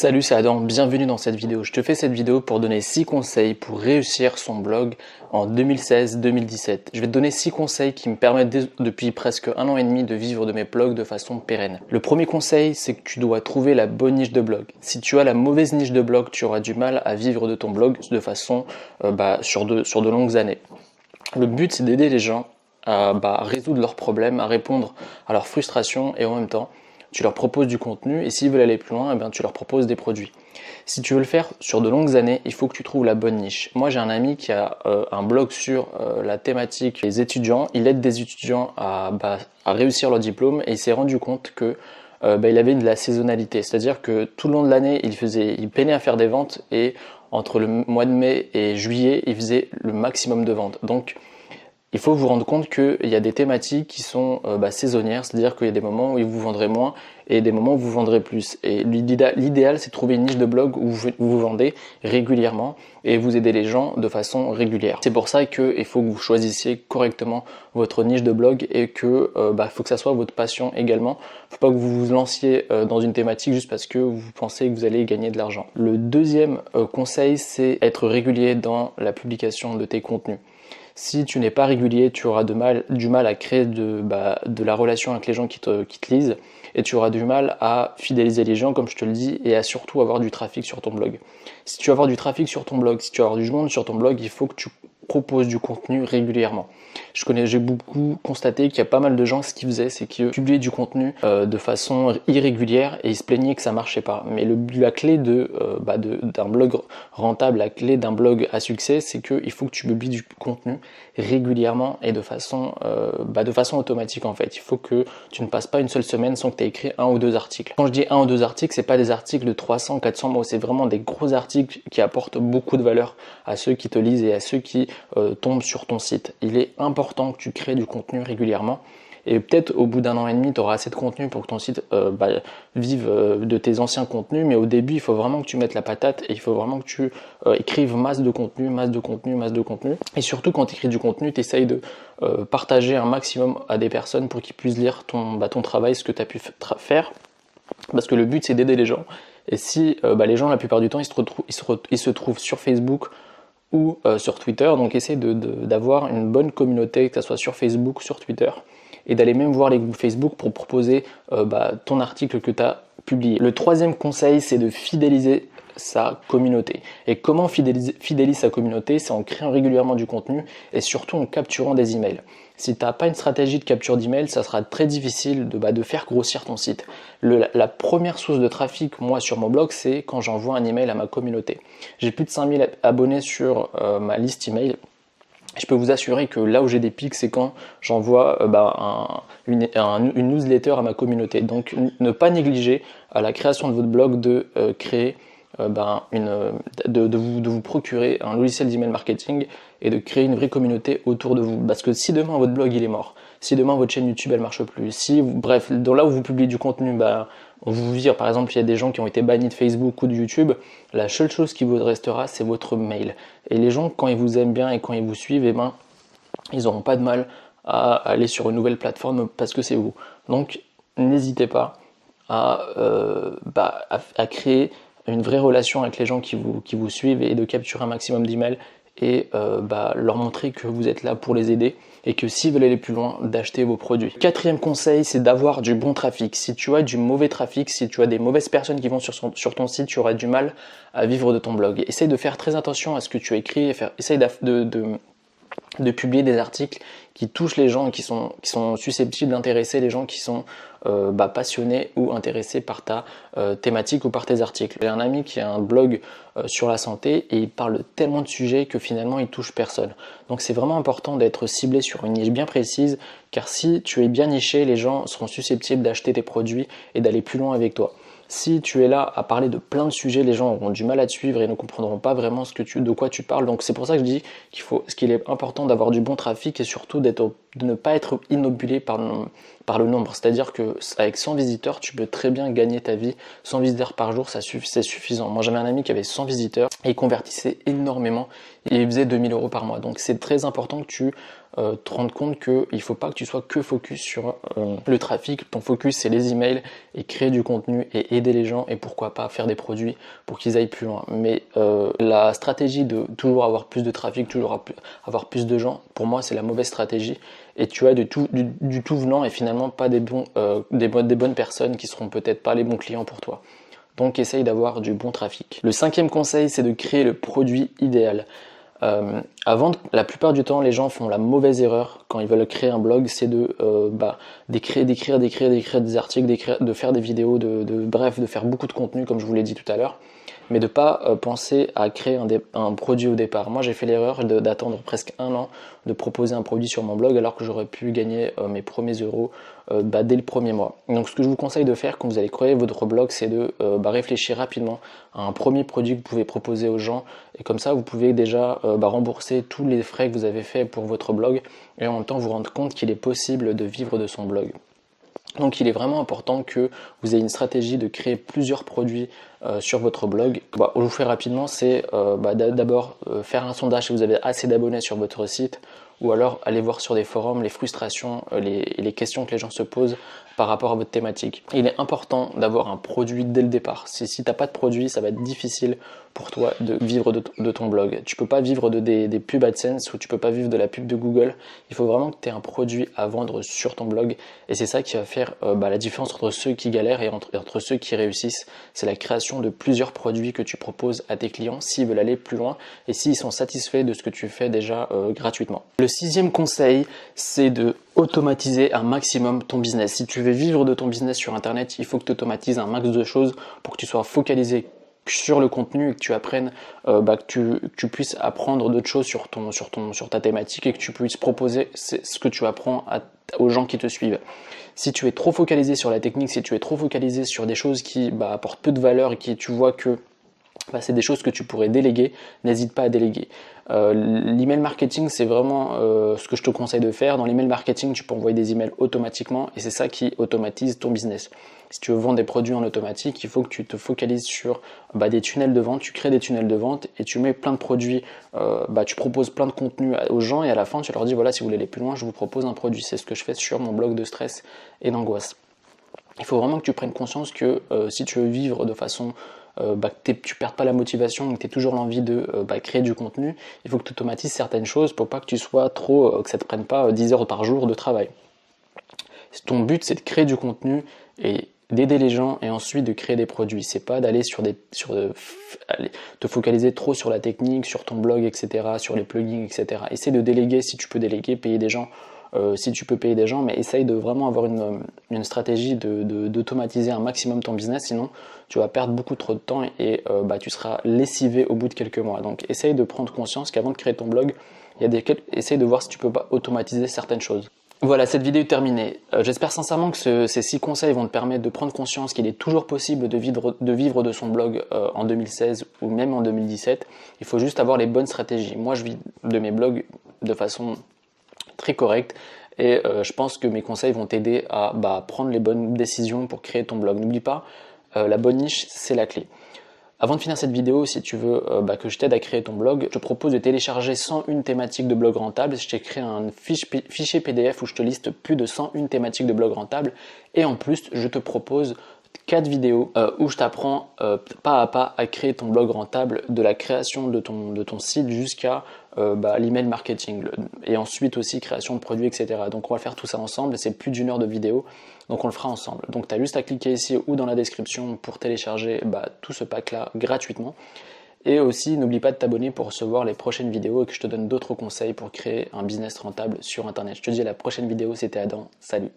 Salut, c'est Adam, bienvenue dans cette vidéo. Je te fais cette vidéo pour donner 6 conseils pour réussir son blog en 2016-2017. Je vais te donner 6 conseils qui me permettent depuis presque 1 an et demi de vivre de mes blogs de façon pérenne. Le premier conseil, c'est que tu dois trouver la bonne niche de blog. Si tu as la mauvaise niche de blog, tu auras du mal à vivre de ton blog de façon sur de longues années. Le but, c'est d'aider les gens à résoudre leurs problèmes, à répondre à leurs frustrations et en même temps, tu leur proposes du contenu et s'ils veulent aller plus loin, tu leur proposes des produits. Si tu veux le faire sur de longues années, il faut que tu trouves la bonne niche. Moi, j'ai un ami qui a un blog sur la thématique des étudiants. Il aide des étudiants à réussir leur diplôme et il s'est rendu compte que il avait de la saisonnalité. C'est-à-dire que tout le long de l'année, il peinait à faire des ventes et entre le mois de mai et juillet, il faisait le maximum de ventes. Donc, il faut vous rendre compte qu'il y a des thématiques qui sont saisonnières, c'est-à-dire qu'il y a des moments où vous vendrez moins et des moments où vous vendrez plus. Et l'idéal, c'est de trouver une niche de blog où vous vendez régulièrement et vous aidez les gens de façon régulière. C'est pour ça qu'il faut que vous choisissiez correctement votre niche de blog et que faut que ça soit votre passion également. Il ne faut pas que vous vous lanciez dans une thématique juste parce que vous pensez que vous allez gagner de l'argent. Le deuxième conseil, c'est être régulier dans la publication de tes contenus. Si tu n'es pas régulier, tu auras du mal à créer de la relation avec les gens qui te lisent et tu auras du mal à fidéliser les gens, comme je te le dis, et à surtout avoir du trafic sur ton blog. Si tu veux avoir du trafic sur ton blog, si tu veux avoir du monde sur ton blog, il faut que tu proposes du contenu régulièrement. J'ai beaucoup constaté qu'il y a pas mal de gens, ce qu'ils faisaient, c'est qu'ils publiaient du contenu de façon irrégulière et ils se plaignaient que ça marchait pas. Mais la clé d'un blog rentable, la clé d'un blog à succès, c'est qu'il faut que tu publies du contenu régulièrement et de façon automatique en fait. Il faut que tu ne passes pas une seule semaine sans que tu aies écrit 1 ou 2 articles. Quand je dis 1 ou 2 articles, c'est pas des articles de 300, 400 mots, c'est vraiment des gros articles qui apportent beaucoup de valeur à ceux qui te lisent et à ceux qui tombent sur ton site. Il est important que tu crées du contenu régulièrement et peut-être au bout d'1 an et demi, tu auras assez de contenu pour que ton site vive de tes anciens contenus, mais au début, il faut vraiment que tu mettes la patate et il faut vraiment que tu écrives masse de contenu. Et surtout, quand tu écris du contenu, tu essayes de partager un maximum à des personnes pour qu'ils puissent lire ton travail, ce que tu as pu faire, parce que le but, c'est d'aider les gens. Et si les gens, la plupart du temps, ils se trouvent sur Facebook ou sur Twitter, donc essaye d'avoir une bonne communauté, que ce soit sur Facebook ou sur Twitter, et d'aller même voir les groupes Facebook pour proposer ton article que tu as publié. Le troisième conseil, c'est de fidéliser sa communauté. Et comment fidéliser sa communauté? C'est en créant régulièrement du contenu et surtout en capturant des emails. Si tu n'as pas une stratégie de capture d'email, ça sera très difficile de faire grossir ton site. La première source de trafic, moi, sur mon blog, c'est quand j'envoie un email à ma communauté. J'ai plus de 5000 abonnés sur ma liste email. Je peux vous assurer que là où j'ai des pics, c'est quand j'envoie une newsletter à ma communauté. Donc, ne pas négliger à la création de votre blog de créer de vous procurer un logiciel d'email marketing et de créer une vraie communauté autour de vous. Parce que si demain votre blog il est mort, si demain votre chaîne YouTube elle marche plus, bref, dans là où vous publiez du contenu, on vous vire, par exemple, il y a des gens qui ont été bannis de Facebook ou de YouTube, la seule chose qui vous restera, c'est votre mail. Et les gens, quand ils vous aiment bien et quand ils vous suivent, ils n'auront pas de mal à aller sur une nouvelle plateforme parce que c'est vous. Donc, n'hésitez pas à créer une vraie relation avec les gens qui vous suivent et de capturer un maximum d'emails et leur montrer que vous êtes là pour les aider et que s'ils veulent aller plus loin, d'acheter vos produits. Quatrième conseil, c'est d'avoir du bon trafic. Si tu as du mauvais trafic, si tu as des mauvaises personnes qui vont sur ton site, tu auras du mal à vivre de ton blog. Essaye de faire très attention à ce que tu écris, essaye de publier des articles qui touchent les gens et qui sont susceptibles d'intéresser les gens qui sont passionnés ou intéressés par ta thématique ou par tes articles. J'ai un ami qui a un blog sur la santé et il parle tellement de sujets que finalement il touche personne. Donc c'est vraiment important d'être ciblé sur une niche bien précise, car si tu es bien niché, les gens seront susceptibles d'acheter tes produits et d'aller plus loin avec toi. Si tu es là à parler de plein de sujets, les gens auront du mal à te suivre et ne comprendront pas vraiment de quoi tu parles. Donc c'est pour ça que je dis qu'il est important d'avoir du bon trafic et surtout de ne pas être inobulé par le nombre. C'est-à-dire qu'avec 100 visiteurs, tu peux très bien gagner ta vie. 100 visiteurs par jour, c'est suffisant. Moi j'avais un ami qui avait 100 visiteurs et il convertissait énormément et il faisait 2000 € par mois. Donc c'est très important que tu te rendre compte qu'il ne faut pas que tu sois que focus sur le trafic. Ton focus, c'est les emails et créer du contenu et aider les gens et pourquoi pas faire des produits pour qu'ils aillent plus loin. Mais la stratégie de toujours avoir plus de trafic, toujours avoir plus de gens, pour moi, c'est la mauvaise stratégie. Et tu as du tout venant et finalement pas des bonnes personnes qui seront peut-être pas les bons clients pour toi. Donc essaye d'avoir du bon trafic. Le 5e conseil, c'est de créer le produit idéal. La plupart du temps, les gens font la mauvaise erreur quand ils veulent créer un blog, c'est d'écrire des articles, de faire des vidéos, bref, de faire beaucoup de contenu, comme je vous l'ai dit tout à l'heure, mais de pas penser à créer un produit au départ. Moi, j'ai fait l'erreur d'attendre presque 1 an de proposer un produit sur mon blog, alors que j'aurais pu gagner mes premiers euros dès le premier mois. Donc, ce que je vous conseille de faire quand vous allez créer votre blog, c'est de réfléchir rapidement à un premier produit que vous pouvez proposer aux gens, et comme ça, vous pouvez déjà rembourser tous les frais que vous avez fait pour votre blog, et en même temps vous rendre compte qu'il est possible de vivre de son blog. Donc il est vraiment important que vous ayez une stratégie de créer plusieurs produits sur votre blog. Je vous fais rapidement, c'est d'abord faire un sondage si vous avez assez d'abonnés sur votre site, ou alors aller voir sur des forums les frustrations, les questions que les gens se posent par rapport à votre thématique. Il est important d'avoir un produit dès le départ. Si tu n'as pas de produit, ça va être difficile pour toi de vivre de ton blog. Tu peux pas vivre des pubs AdSense ou tu peux pas vivre de la pub de Google. Il faut vraiment que tu aies un produit à vendre sur ton blog, et c'est ça qui va faire la différence entre ceux qui galèrent et entre ceux qui réussissent. C'est la création de plusieurs produits que tu proposes à tes clients s'ils veulent aller plus loin et s'ils sont satisfaits de ce que tu fais déjà gratuitement. Le 6e conseil, c'est de automatiser un maximum ton business. Si tu veux vivre de ton business sur Internet, il faut que tu automatises un max de choses pour que tu sois focalisé sur le contenu et que tu apprennes, que tu puisses apprendre d'autres choses sur ta thématique et que tu puisses proposer ce que tu apprends aux gens qui te suivent. Si tu es trop focalisé sur la technique, si tu es trop focalisé sur des choses qui apportent peu de valeur et qui tu vois que c'est des choses que tu pourrais déléguer, n'hésite pas à déléguer. L'email marketing, c'est vraiment ce que je te conseille de faire. Dans l'email marketing, tu peux envoyer des emails automatiquement et c'est ça qui automatise ton business. Si tu veux vendre des produits en automatique, il faut que tu te focalises sur des tunnels de vente, tu crées des tunnels de vente et tu mets plein de produits, tu proposes plein de contenu aux gens et à la fin tu leur dis voilà, si vous voulez aller plus loin, je vous propose un produit. C'est ce que je fais sur mon blog de stress et d'angoisse. Il faut vraiment que tu prennes conscience que si tu veux vivre de façon que tu perds pas la motivation, que tu aies toujours l'envie de créer du contenu, il faut que tu automatises certaines choses pour pas que tu sois que ça te prenne pas 10 heures par jour de travail. Ton but, c'est de créer du contenu et d'aider les gens et ensuite de créer des produits. C'est pas d'aller te focaliser trop sur la technique, sur ton blog, etc., sur les plugins, etc. Essaye de déléguer si tu peux déléguer, payer des gens si tu peux payer des gens, mais essaye de vraiment avoir une stratégie d'automatiser un maximum ton business, sinon tu vas perdre beaucoup trop de temps et tu seras lessivé au bout de quelques mois. Donc essaye de prendre conscience qu'avant de créer ton blog, essaye de voir si tu peux pas automatiser certaines choses. Voilà, cette vidéo est terminée. J'espère sincèrement que ces 6 conseils vont te permettre de prendre conscience qu'il est toujours possible de vivre de son blog en 2016 ou même en 2017. Il faut juste avoir les bonnes stratégies. Moi, je vis de mes blogs de façon très correcte et je pense que mes conseils vont t'aider à prendre les bonnes décisions pour créer ton blog. N'oublie pas, la bonne niche, c'est la clé. Avant de finir cette vidéo, si tu veux que je t'aide à créer ton blog, je te propose de télécharger 101 thématiques de blog rentable. Je t'ai créé un fichier PDF où je te liste plus de 101 thématiques de blog rentable. Et en plus, je te propose 4 vidéos où je t'apprends pas à pas à créer ton blog rentable, de la création de ton site jusqu'à l'email marketing et ensuite aussi création de produits, etc. Donc on va faire tout ça ensemble, c'est plus d'1 heure de vidéo, donc on le fera ensemble. Donc tu as juste à cliquer ici ou dans la description pour télécharger tout ce pack là gratuitement. Et aussi n'oublie pas de t'abonner pour recevoir les prochaines vidéos et que je te donne d'autres conseils pour créer un business rentable sur internet. Je te dis à la prochaine vidéo, c'était Adam, salut.